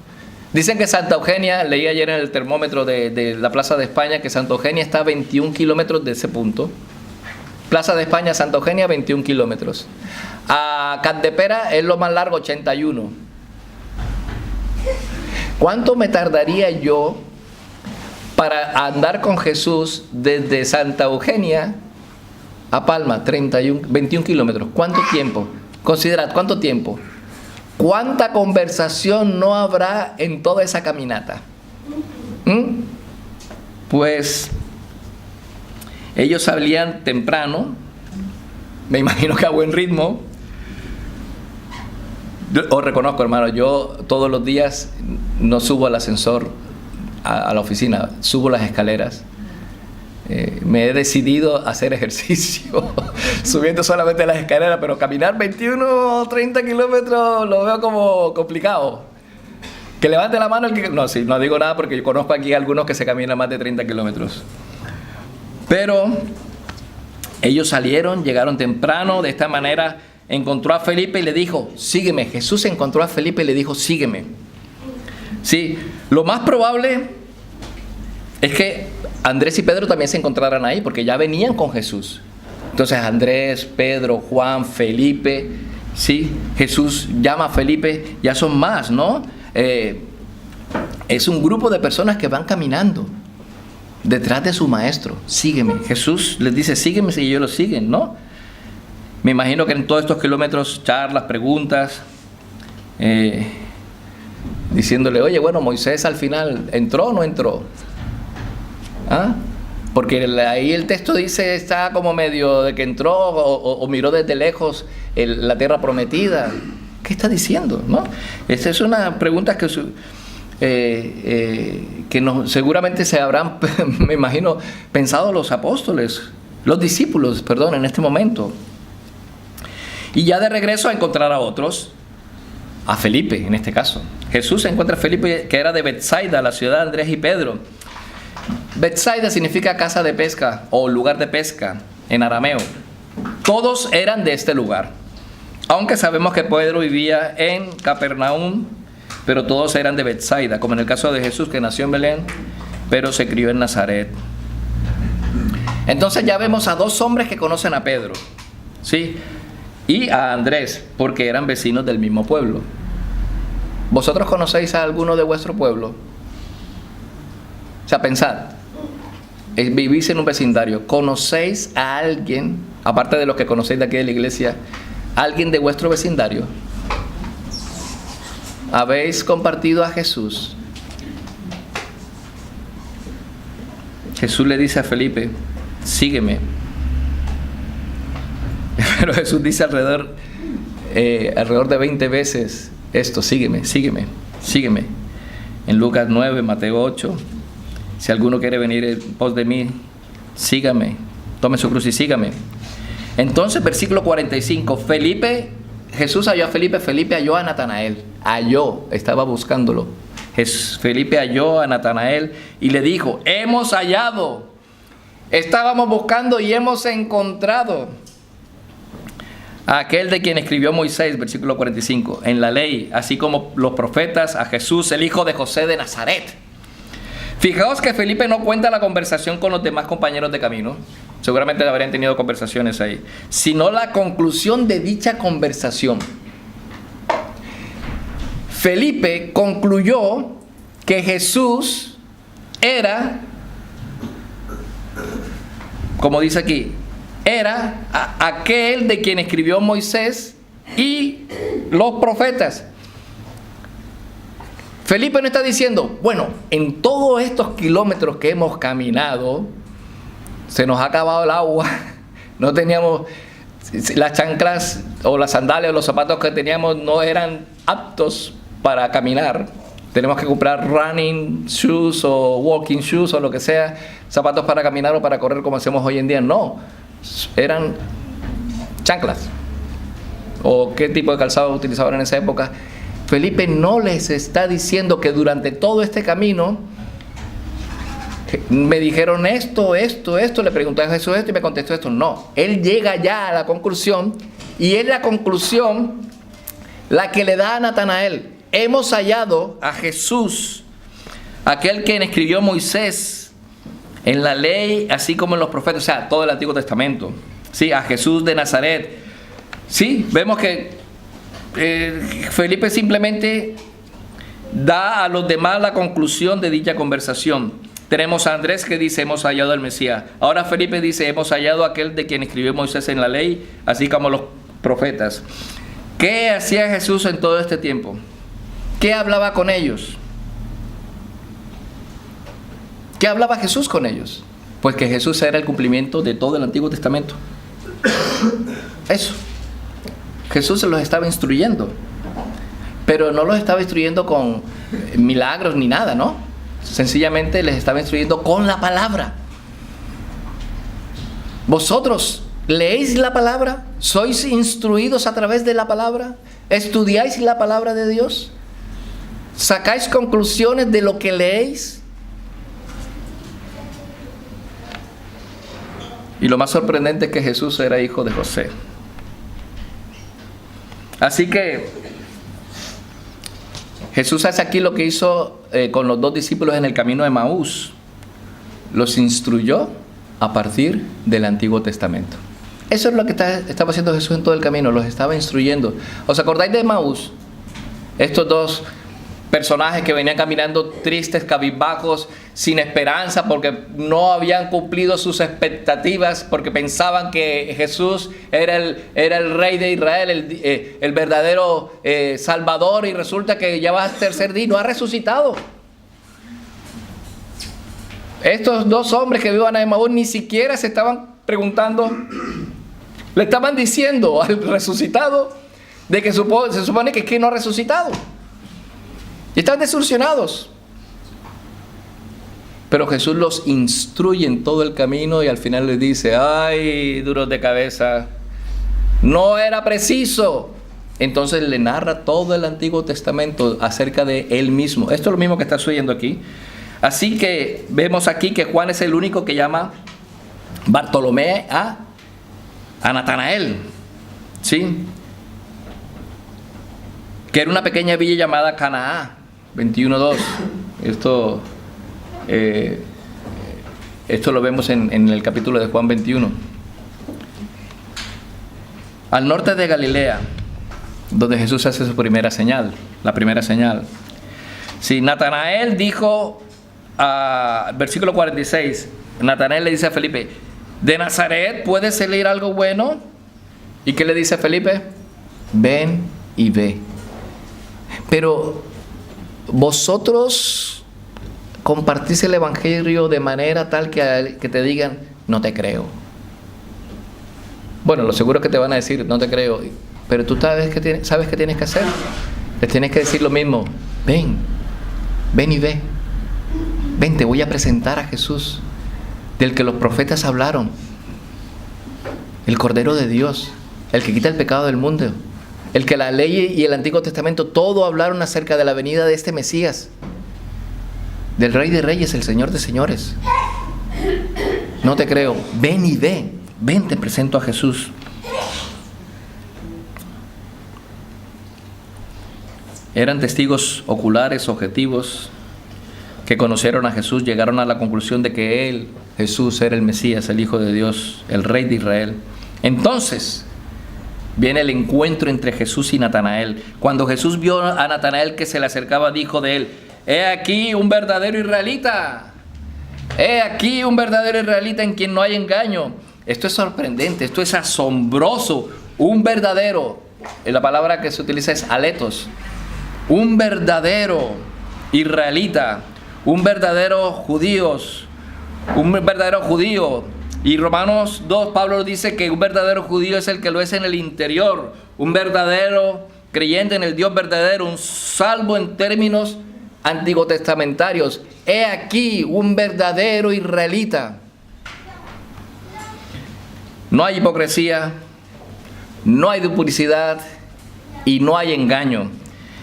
Speaker 1: Dicen que Santa Eugenia, leí ayer en el termómetro de la Plaza de España, que Santa Eugenia está a 21 kilómetros de ese punto. Plaza de España, Santa Eugenia, 21 kilómetros. A Cantepera es lo más largo, 81. ¿Cuánto me tardaría yo para andar con Jesús desde Santa Eugenia a Palma? 21 kilómetros. ¿Cuánto tiempo? Considerad, ¿cuánto tiempo? ¿Cuánta conversación no habrá en toda esa caminata? Pues ellos salían temprano, me imagino que a buen ritmo. Os reconozco, hermano, yo todos los días no subo al ascensor a la oficina, subo las escaleras. Me he decidido a hacer ejercicio subiendo solamente las escaleras, pero caminar 21 o 30 kilómetros lo veo como complicado. Que levante la mano el que... No, sí, no digo nada porque yo conozco aquí algunos que se caminan más de 30 kilómetros. Pero ellos salieron, llegaron temprano. De esta manera encontró a Felipe y le dijo: sígueme. Jesús encontró a Felipe y le dijo: sígueme. Sí, lo más probable es que Andrés y Pedro también se encontraran ahí, porque ya venían con Jesús. Entonces Andrés, Pedro, Juan, Felipe, sí, Jesús llama a Felipe, ya son más, ¿no? Es un grupo de personas que van caminando detrás de su maestro. Sígueme. Jesús les dice: sígueme, y ellos lo siguen, ¿no? Me imagino que en todos estos kilómetros, charlas, preguntas, diciéndole: oye, bueno, Moisés al final, ¿entró o no entró? ¿Ah? Porque ahí el texto dice, está como medio de que entró o miró desde lejos la tierra prometida. ¿Qué está diciendo? ¿No? Esta es una pregunta que seguramente se habrán, me imagino, pensado los apóstoles, los discípulos, perdón, en este momento. Y ya de regreso a encontrar a otros, a Felipe en este caso. Jesús encuentra a Felipe, que era de Betsaida, la ciudad de Andrés y Pedro. Betsaida significa casa de pesca o lugar de pesca en arameo. Todos eran de este lugar, aunque sabemos que Pedro vivía en Capernaum, pero todos eran de Betsaida, como en el caso de Jesús, que nació en Belén, pero se crió en Nazaret. Entonces ya vemos a dos hombres que conocen a Pedro, ¿sí? Y a Andrés, porque eran vecinos del mismo pueblo. ¿Vosotros conocéis a alguno de vuestro pueblo? O sea, pensad, vivís en un vecindario, ¿conocéis a alguien, aparte de los que conocéis de aquí de la iglesia, alguien de vuestro vecindario? ¿Habéis compartido a Jesús? Jesús le dice a Felipe: sígueme. Pero Jesús dice alrededor de 20 veces esto: sígueme, sígueme, sígueme. En Lucas 9, Mateo 8, si alguno quiere venir en pos de mí, sígame, tome su cruz y sígame. Entonces, versículo 45, Jesús halló a Felipe, Felipe halló a Natanael, estaba buscándolo. Felipe halló a Natanael y le dijo: hemos hallado, estábamos buscando y hemos encontrado a aquel de quien escribió Moisés, versículo 45, en la ley, así como los profetas, a Jesús, el hijo de José de Nazaret. Fijaos que Felipe no cuenta la conversación con los demás compañeros de camino, seguramente habrían tenido conversaciones ahí, sino la conclusión de dicha conversación. Felipe concluyó que Jesús era, como dice aquí, era aquel de quien escribió Moisés y los profetas. Felipe no está diciendo: bueno, en todos estos kilómetros que hemos caminado, se nos ha acabado el agua, no teníamos las chanclas o las sandalias o los zapatos que teníamos, no eran aptos para caminar. Tenemos que comprar running shoes o walking shoes o lo que sea, zapatos para caminar o para correr como hacemos hoy en día. No, eran chanclas. ¿O qué tipo de calzado utilizaban en esa época? Felipe no les está diciendo que durante todo este camino me dijeron esto, le pregunté a Jesús esto y me contestó esto. No, él llega ya a la conclusión, y es la conclusión la que le da a Natanael: hemos hallado a Jesús, aquel quien escribió Moisés en la ley, así como en los profetas, o sea, todo el Antiguo Testamento. Sí, a Jesús de Nazaret. Sí, vemos que Felipe simplemente da a los demás la conclusión de dicha conversación. Tenemos a Andrés que dice: hemos hallado al Mesías. Ahora Felipe dice: hemos hallado a aquel de quien escribió Moisés en la ley, así como los profetas. ¿Qué hacía Jesús en todo este tiempo? ¿Qué hablaba con ellos? ¿Qué hablaba Jesús con ellos? Pues que Jesús era el cumplimiento de todo el Antiguo Testamento. Eso. Jesús se los estaba instruyendo, pero no los estaba instruyendo con milagros ni nada, ¿no? Sencillamente les estaba instruyendo con la palabra. ¿Vosotros leéis la palabra? ¿Sois instruidos a través de la palabra? ¿Estudiáis la palabra de Dios? ¿Sacáis conclusiones de lo que leéis? Y lo más sorprendente es que Jesús era hijo de José. Así que Jesús hace aquí lo que hizo con los dos discípulos en el camino de Emaús. Los instruyó a partir del Antiguo Testamento. Eso es lo que estaba haciendo Jesús en todo el camino, los estaba instruyendo. ¿Os acordáis de Emaús? Estos dos personajes que venían caminando tristes, cabizbajos, sin esperanza, porque no habían cumplido sus expectativas, porque pensaban que Jesús era el rey de Israel, el verdadero Salvador, y resulta que ya va a tercer día y no ha resucitado. Estos dos hombres que vivían en Emaús ni siquiera se estaban preguntando, le estaban diciendo al resucitado de que se supone que no ha resucitado. Y están desilusionados. Pero Jesús los instruye en todo el camino y al final les dice: ay, duros de cabeza, no era preciso. Entonces le narra todo el Antiguo Testamento acerca de él mismo. Esto es lo mismo que está sucediendo aquí. Así que vemos aquí que Juan es el único que llama Bartolomé a Natanael, ¿sí? Que era una pequeña villa llamada Canaá. 21:2. Esto lo vemos en el capítulo de Juan 21. Al norte de Galilea, donde Jesús hace su primera señal, la primera señal. Si Natanael dijo, versículo 46, Natanael le dice a Felipe: ¿de Nazaret puede salir algo bueno? ¿Y qué le dice Felipe? Ven y ve. Pero vosotros compartís el evangelio de manera tal que te digan: no te creo. Bueno, lo seguro es que te van a decir, no te creo, pero tú sabes qué tienes que hacer. Les tienes que decir lo mismo. Ven y ve. Ven, te voy a presentar a Jesús, del que los profetas hablaron. El Cordero de Dios, el que quita el pecado del mundo, el que la ley y el Antiguo Testamento todo hablaron acerca de la venida de este Mesías, del Rey de Reyes, el Señor de Señores. No te creo. Ven y ve. Ven, te presento a Jesús. Eran testigos oculares, objetivos, que conocieron a Jesús, llegaron a la conclusión de que Él, Jesús, era el Mesías, el Hijo de Dios, el Rey de Israel. Entonces viene el encuentro entre Jesús y Natanael. Cuando Jesús vio a Natanael que se le acercaba, dijo de él: he aquí un verdadero israelita. He aquí un verdadero israelita en quien no hay engaño. Esto es sorprendente, esto es asombroso. Un verdadero, la palabra que se utiliza es aletos. Un verdadero israelita, un verdadero judío. Y Romanos 2, Pablo dice que un verdadero judío es el que lo es en el interior, un verdadero creyente en el Dios verdadero, un salvo en términos antiguotestamentarios. He aquí un verdadero israelita. No hay hipocresía, no hay duplicidad y no hay engaño.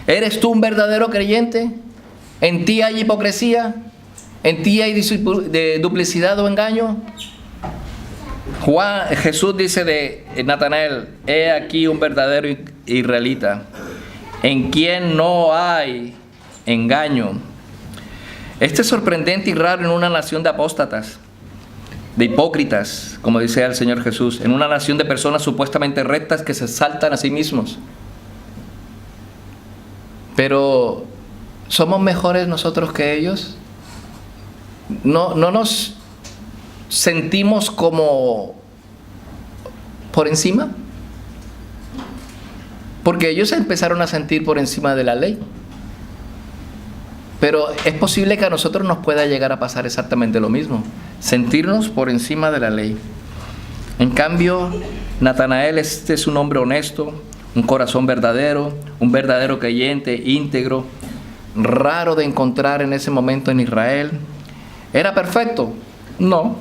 Speaker 1: ¿Eres tú un verdadero creyente? ¿En ti hay hipocresía? ¿En ti hay duplicidad o engaño? Jesús dice de Natanael: he aquí un verdadero israelita, en quien no hay engaño. Este es sorprendente y raro en una nación de apóstatas, de hipócritas, como dice el Señor Jesús, en una nación de personas supuestamente rectas que se exaltan a sí mismos. Pero ¿somos mejores nosotros que ellos? ¿No nos sentimos como por encima? Porque ellos se empezaron a sentir por encima de la ley. Pero es posible que a nosotros nos pueda llegar a pasar exactamente lo mismo, sentirnos por encima de la ley. En cambio, Natanael es un hombre honesto, un corazón verdadero, un verdadero creyente, íntegro, raro de encontrar en ese momento en Israel. ¿Era perfecto? No.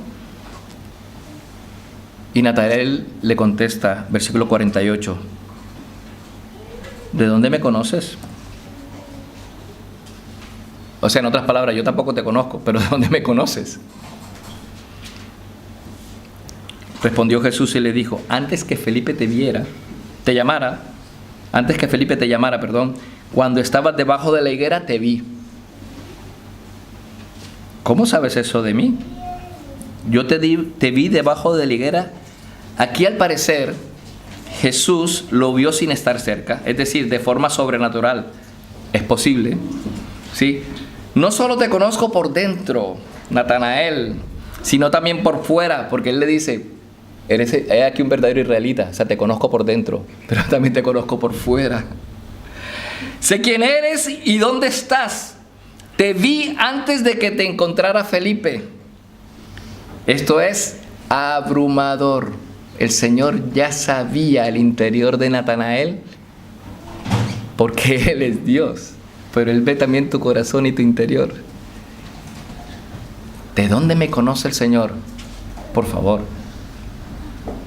Speaker 1: Y Natanael le contesta, versículo 48, ¿de dónde me conoces? O sea, en otras palabras, yo tampoco te conozco, pero ¿de dónde me conoces? Respondió Jesús y le dijo: antes que Felipe te llamara, cuando estabas debajo de la higuera te vi. ¿Cómo sabes eso de mí? Yo te vi debajo de la higuera. Aquí, al parecer, Jesús lo vio sin estar cerca, es decir, de forma sobrenatural. Es posible, ¿sí? No solo te conozco por dentro, Natanael, sino también por fuera, porque él le dice: he aquí un verdadero israelita. O sea, te conozco por dentro, pero también te conozco por fuera. Sé quién eres y dónde estás. Te vi antes de que te encontrara Felipe. Esto es abrumador. El Señor ya sabía el interior de Natanael, porque Él es Dios. Pero Él ve también tu corazón y tu interior. ¿De dónde me conoce el Señor? Por favor.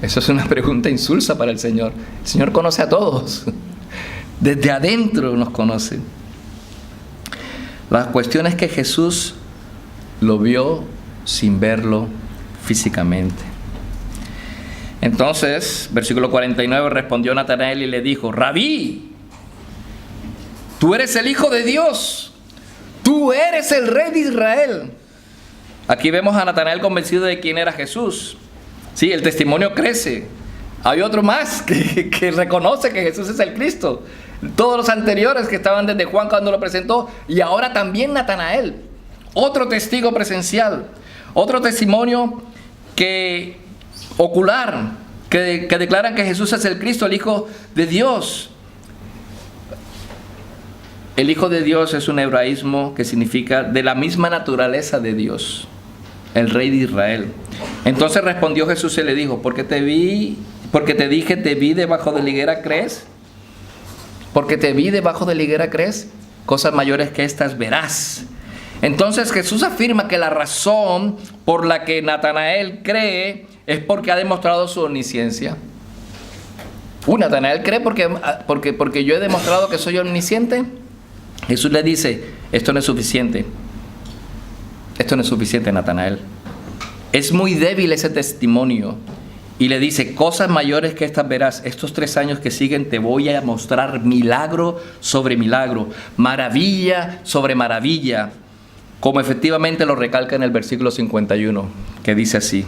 Speaker 1: Eso es una pregunta insulsa para el Señor. El Señor conoce a todos. Desde adentro nos conoce. La cuestión es que Jesús lo vio sin verlo físicamente. Entonces, versículo 49, respondió Natanael y le dijo: Rabí, tú eres el Hijo de Dios, tú eres el Rey de Israel. Aquí vemos a Natanael convencido de quién era Jesús. Sí, el testimonio crece. Hay otro más que reconoce que Jesús es el Cristo. Todos los anteriores que estaban desde Juan cuando lo presentó, y ahora también Natanael, otro testigo presencial, otro testimonio ocular, que declaran que Jesús es el Cristo, el Hijo de Dios. El Hijo de Dios es un hebraísmo que significa de la misma naturaleza de Dios, el Rey de Israel. Entonces respondió Jesús y le dijo: porque te vi Porque te dije, te vi debajo de la higuera, ¿crees? Porque te vi debajo de la higuera, ¿crees? Cosas mayores que estas verás. Entonces Jesús afirma que la razón por la que Natanael cree es porque ha demostrado su omnisciencia. Natanael cree porque yo he demostrado que soy omnisciente. Jesús le dice, esto no es suficiente. Esto no es suficiente, Natanael. Es muy débil ese testimonio. Y le dice, cosas mayores que estas verás. Estos 3 años que siguen te voy a mostrar milagro sobre milagro, maravilla sobre maravilla, como efectivamente lo recalca en el versículo 51, que dice así.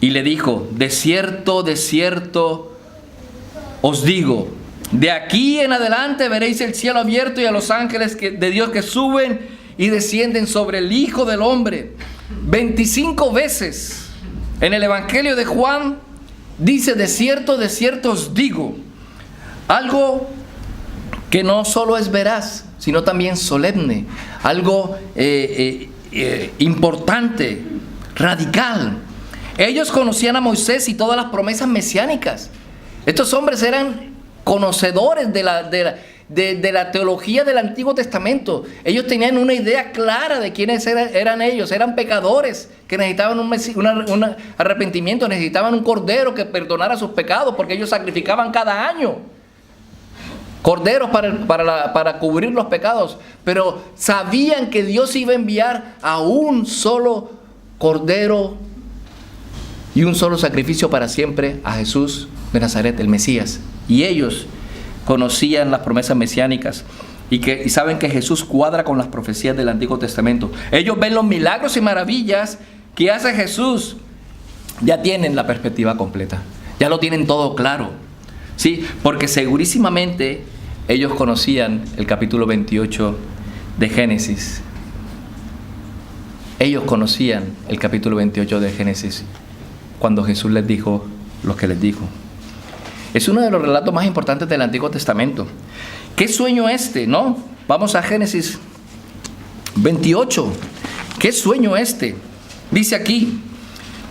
Speaker 1: Y le dijo, de cierto os digo, de aquí en adelante veréis el cielo abierto y a los ángeles de Dios que suben y descienden sobre el Hijo del Hombre. 25 veces en el Evangelio de Juan dice, de cierto os digo. Algo que no solo es veraz, sino también solemne. Algo importante, radical. Ellos conocían a Moisés y todas las promesas mesiánicas. Estos hombres eran conocedores de la teología del Antiguo Testamento. Ellos tenían una idea clara de quiénes eran ellos. Eran pecadores que necesitaban un arrepentimiento, necesitaban un cordero que perdonara sus pecados, porque ellos sacrificaban cada año corderos para cubrir los pecados. Pero sabían que Dios iba a enviar a un solo cordero y un solo sacrificio para siempre, a Jesús de Nazaret, el Mesías. Y ellos conocían las promesas mesiánicas y saben que Jesús cuadra con las profecías del Antiguo Testamento. Ellos ven los milagros y maravillas que hace Jesús. Ya tienen la perspectiva completa, ya lo tienen todo claro, ¿sí? Porque segurísimamente ellos conocían el capítulo 28 de Génesis. Ellos conocían el capítulo 28 de Génesis cuando Jesús les dijo lo que les dijo. Es uno de los relatos más importantes del Antiguo Testamento. ¿Qué sueño este, no? Vamos a Génesis 28. ¿Qué sueño este? Dice aquí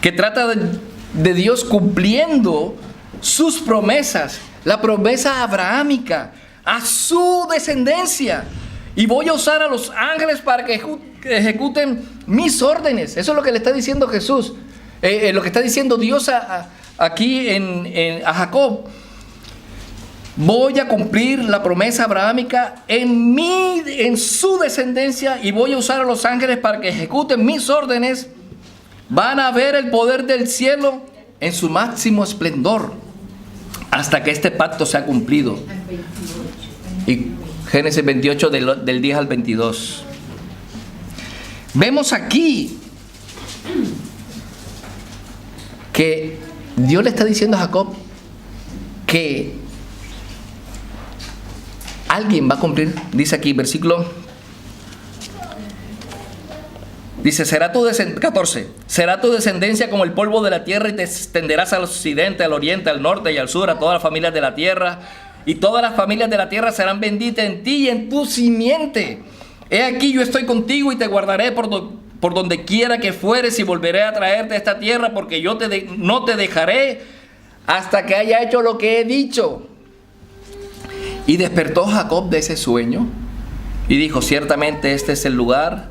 Speaker 1: que trata de Dios cumpliendo sus promesas, la promesa abrahámica, a su descendencia. Y voy a usar a los ángeles para que ejecuten mis órdenes. Eso es lo que le está diciendo Jesús. Lo que está diciendo Dios aquí a Jacob. Voy a cumplir la promesa abrahámica en su descendencia, y voy a usar a los ángeles para que ejecuten mis órdenes. Van a ver el poder del cielo en su máximo esplendor hasta que este pacto sea cumplido. Y Génesis 28 del 10 al 22. Vemos aquí que Dios le está diciendo a Jacob que alguien va a cumplir. Dice aquí, versículo, dice, 14, será tu descendencia como el polvo de la tierra, y te extenderás al occidente, al oriente, al norte y al sur, a todas las familias de la tierra, y todas las familias de la tierra serán benditas en ti y en tu simiente. He aquí, yo estoy contigo y te guardaré por donde quiera que fueres, y volveré a traerte a esta tierra, porque yo no te dejaré hasta que haya hecho lo que he dicho. Y despertó Jacob de ese sueño y dijo, ciertamente este es el lugar.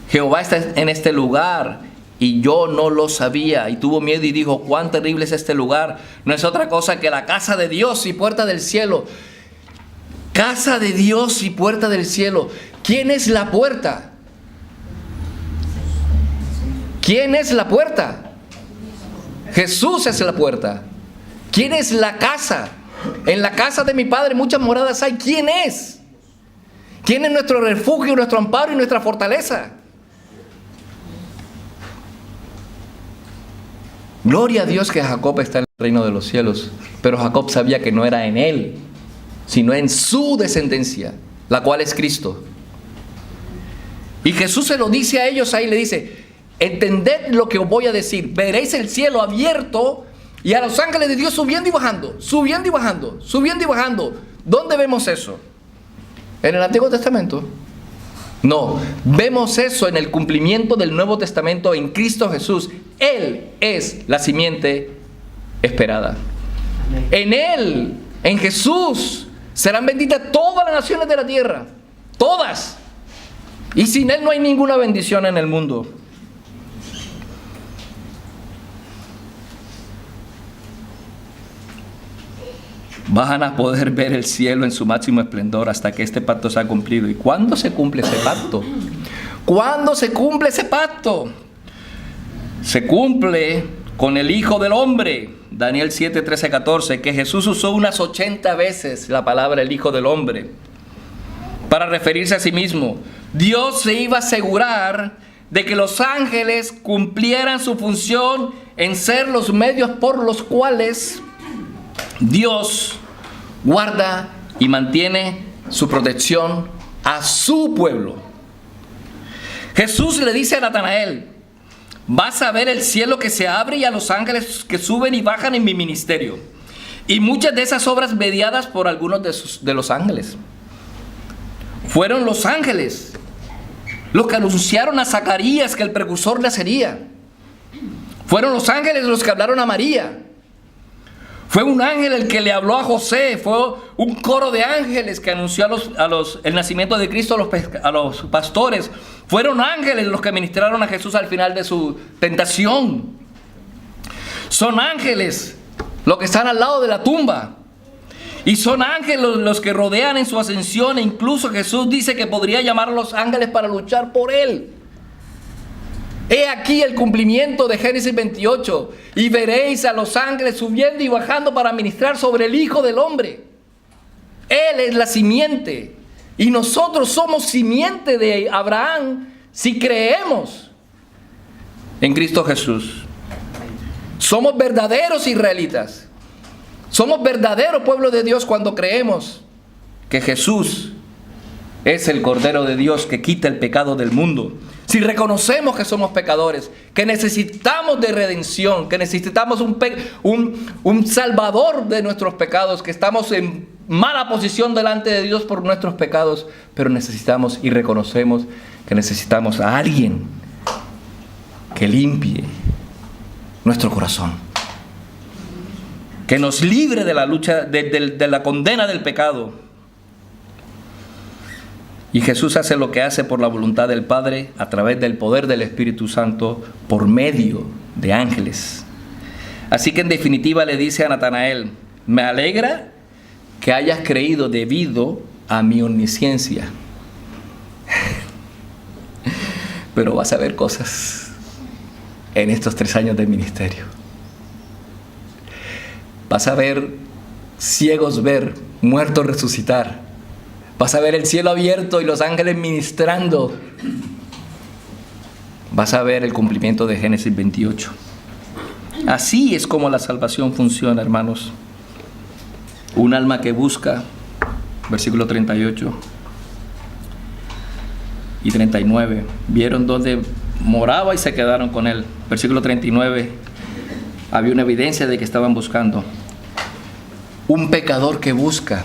Speaker 1: Jehová está en este lugar y yo no lo sabía. Y tuvo miedo y dijo, cuán terrible es este lugar. No es otra cosa que la casa de Dios y puerta del cielo. Casa de Dios y puerta del cielo. ¿Quién es la puerta? ¿Quién es la puerta? Jesús es la puerta. ¿Quién es la casa? En la casa de mi Padre muchas moradas hay. ¿Quién es? ¿Quién es nuestro refugio, nuestro amparo y nuestra fortaleza? Gloria a Dios que Jacob está en el reino de los cielos. Pero Jacob sabía que no era en él, sino en su descendencia, la cual es Cristo. Y Jesús se lo dice a ellos ahí, le dice, entended lo que os voy a decir. Veréis el cielo abierto y a los ángeles de Dios subiendo y bajando, subiendo y bajando, subiendo y bajando. ¿Dónde vemos eso? En el Antiguo Testamento. No, vemos eso en el cumplimiento del Nuevo Testamento en Cristo Jesús. Él es la simiente esperada. En Él, en Jesús, serán benditas todas las naciones de la tierra. Todas. Y sin Él no hay ninguna bendición en el mundo. Van a poder ver el cielo en su máximo esplendor hasta que este pacto sea cumplido. ¿Y cuándo se cumple ese pacto? ¿Cuándo se cumple ese pacto? Se cumple con el Hijo del Hombre. Daniel 7, 13, 14, que Jesús usó unas 80 veces la palabra el Hijo del Hombre para referirse a sí mismo. Dios se iba a asegurar de que los ángeles cumplieran su función en ser los medios por los cuales Dios guarda y mantiene su protección a su pueblo. Jesús le dice a Natanael: vas a ver el cielo que se abre y a los ángeles que suben y bajan en mi ministerio. Y muchas de esas obras mediadas por algunos de los ángeles. Fueron los ángeles los que anunciaron a Zacarías que el precursor nacería. Fueron los ángeles los que hablaron a María. Fue un ángel el que le habló a José. Fue un coro de ángeles que anunció el nacimiento de Cristo a los pastores. Fueron ángeles los que ministraron a Jesús al final de su tentación. Son ángeles los que están al lado de la tumba. Y son ángeles los que rodean en su ascensión. E incluso Jesús dice que podría llamar a los ángeles para luchar por Él. He aquí el cumplimiento de Génesis 28. Y veréis a los ángeles subiendo y bajando para ministrar sobre el Hijo del Hombre. Él es la simiente. Y nosotros somos simiente de Abraham si creemos en Cristo Jesús. Somos verdaderos israelitas. Somos verdadero pueblo de Dios cuando creemos que Jesús es el Cordero de Dios que quita el pecado del mundo. Si reconocemos que somos pecadores, que necesitamos de redención, que necesitamos un salvador de nuestros pecados, que estamos en mala posición delante de Dios por nuestros pecados, pero necesitamos y reconocemos que necesitamos a alguien que limpie nuestro corazón, que nos libre de la lucha, de la condena del pecado. Y Jesús hace lo que hace por la voluntad del Padre a través del poder del Espíritu Santo por medio de ángeles. Así que en definitiva le dice a Natanael: me alegra que hayas creído debido a mi omnisciencia. Pero vas a ver cosas en estos 3 años de ministerio. Vas a ver ciegos ver, muertos resucitar. Vas a ver el cielo abierto y los ángeles ministrando. Vas a ver el cumplimiento de Génesis 28. Así es como la salvación funciona, hermanos. Un alma que busca, versículo 38 y 39, vieron dónde moraba y se quedaron con él. Versículo 39, había una evidencia de que estaban buscando. Un pecador que busca.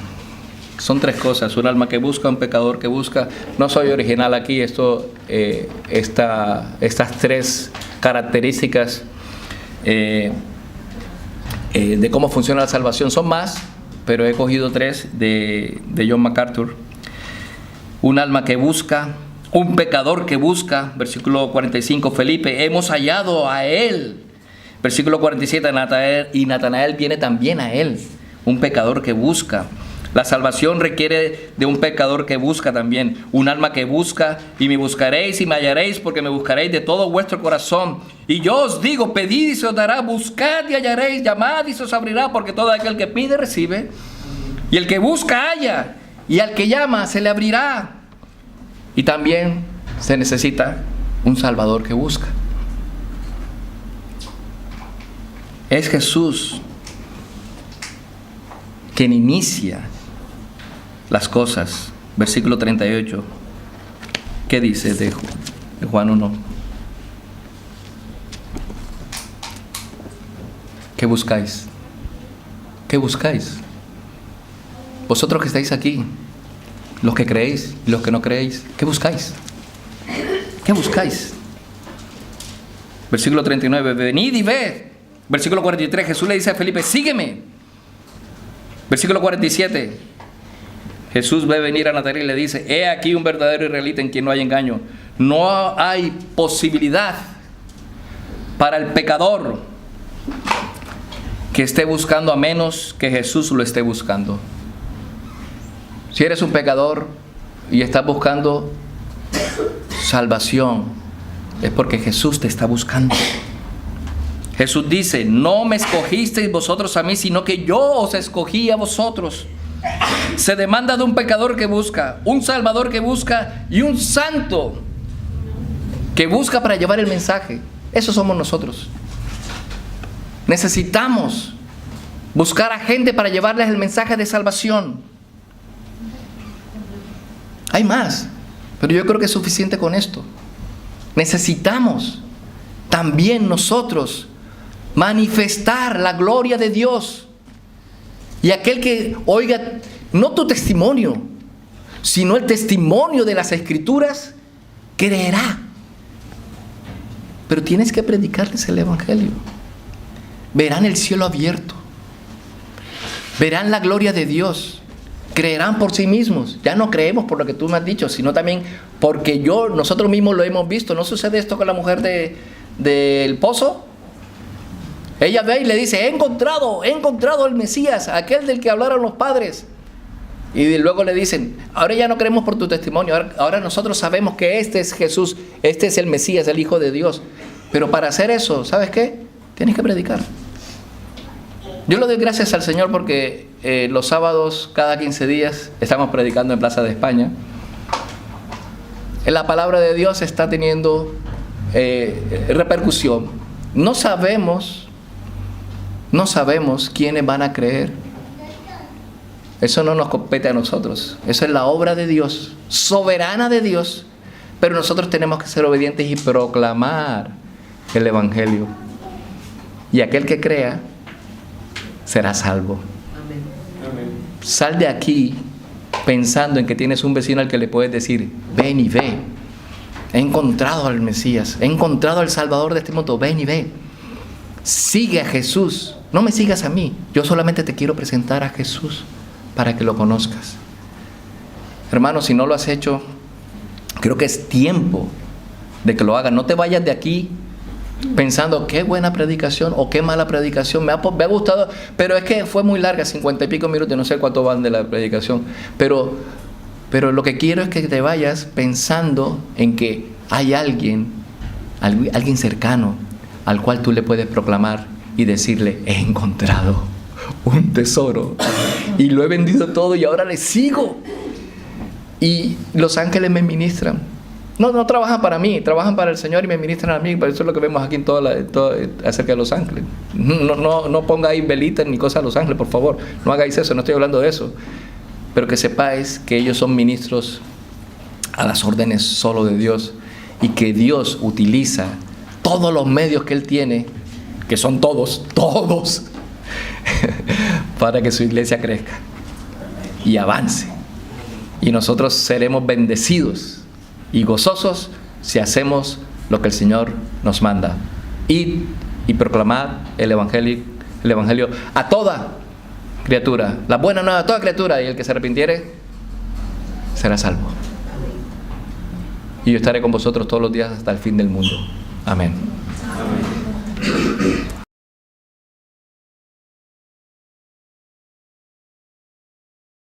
Speaker 1: Son 3 cosas: un alma que busca, un pecador que busca. No soy original aquí, estas 3 características de cómo funciona la salvación. Son más, pero he cogido 3 de John MacArthur. Un alma que busca, un pecador que busca. Versículo 45, Felipe: hemos hallado a él. Versículo 47, Natanael viene también a él. Un pecador que busca. La salvación requiere de un pecador que busca también. Un alma que busca. Y me buscaréis y me hallaréis, porque me buscaréis de todo vuestro corazón. Y yo os digo: pedid y se os dará, buscad y hallaréis, llamad y se os abrirá, porque todo aquel que pide recibe, y el que busca halla, y al que llama se le abrirá. Y también se necesita un salvador que busca. Es Jesús quien inicia las cosas. Versículo 38. ¿Qué dice de Juan 1? ¿Qué buscáis? ¿Qué buscáis? Vosotros que estáis aquí, los que creéis y los que no creéis, ¿qué buscáis? ¿Qué buscáis? Versículo 39, venid y ved. Versículo 43, Jesús le dice a Felipe, sígueme. Versículo 47, Jesús ve venir a Natanael y le dice, he aquí un verdadero israelita en quien no hay engaño. No hay posibilidad para el pecador que esté buscando a menos que Jesús lo esté buscando. Si eres un pecador y estás buscando salvación, es porque Jesús te está buscando. Jesús dice, no me escogisteis vosotros a mí, sino que yo os escogí a vosotros. Se demanda de un pecador que busca, un salvador que busca y un santo que busca para llevar el mensaje. Eso somos nosotros. Necesitamos buscar a gente para llevarles el mensaje de salvación. Hay más, pero yo creo que es suficiente con esto. Necesitamos también nosotros manifestar la gloria de Dios. Y aquel que oiga no tu testimonio, sino el testimonio de las Escrituras, creerá. Pero tienes que predicarles el Evangelio. Verán el cielo abierto. Verán la gloria de Dios. Creerán por sí mismos. Ya no creemos por lo que tú me has dicho, sino también porque nosotros mismos lo hemos visto. ¿No sucede esto con la mujer del pozo? Ella ve y le dice, he encontrado el Mesías, aquel del que hablaron los padres. Y luego le dicen, ahora ya no creemos por tu testimonio, ahora nosotros sabemos que este es Jesús, este es el Mesías, el Hijo de Dios. Pero para hacer eso, ¿sabes qué? Tienes que predicar. Yo le doy gracias al Señor porque los sábados, cada 15 días, estamos predicando en Plaza de España. La palabra de Dios está teniendo repercusión. No sabemos quiénes van a creer. Eso no nos compete a nosotros. Eso es la obra de Dios, soberana de Dios. Pero nosotros tenemos que ser obedientes y proclamar el Evangelio. Y aquel que crea será salvo. Amén. Sal de aquí pensando en que tienes un vecino al que le puedes decir, ven y ve. He encontrado al Mesías, he encontrado al Salvador de este mundo, ven y ve. Sigue a Jesús. No me sigas a mí. Yo solamente te quiero presentar a Jesús para que lo conozcas. Hermano, si no lo has hecho, creo que es tiempo de que lo hagas. No te vayas de aquí pensando qué buena predicación o qué mala predicación. Me ha gustado, pero es que fue muy larga, 50 y pico minutos, no sé cuánto van de la predicación. Pero lo que quiero es que te vayas pensando en que hay alguien cercano al cual tú le puedes proclamar y decirle, he encontrado un tesoro y lo he vendido todo y ahora le sigo. Y los ángeles me ministran. No trabajan para mí, trabajan para el Señor y me ministran a mí. Por eso es lo que vemos aquí en todo acerca de los ángeles. No ponga ahí velitas ni cosas a los ángeles, por favor. No hagáis eso, no estoy hablando de eso. Pero que sepáis que ellos son ministros a las órdenes solo de Dios y que Dios utiliza todos los medios que Él tiene, que son todos, para que su iglesia crezca y avance. Y nosotros seremos bendecidos y gozosos si hacemos lo que el Señor nos manda. Id y proclamad el Evangelio a toda criatura, la buena nueva a toda criatura, y el que se arrepintiere será salvo. Y yo estaré con vosotros todos los días hasta el fin del mundo. Amén. Amén.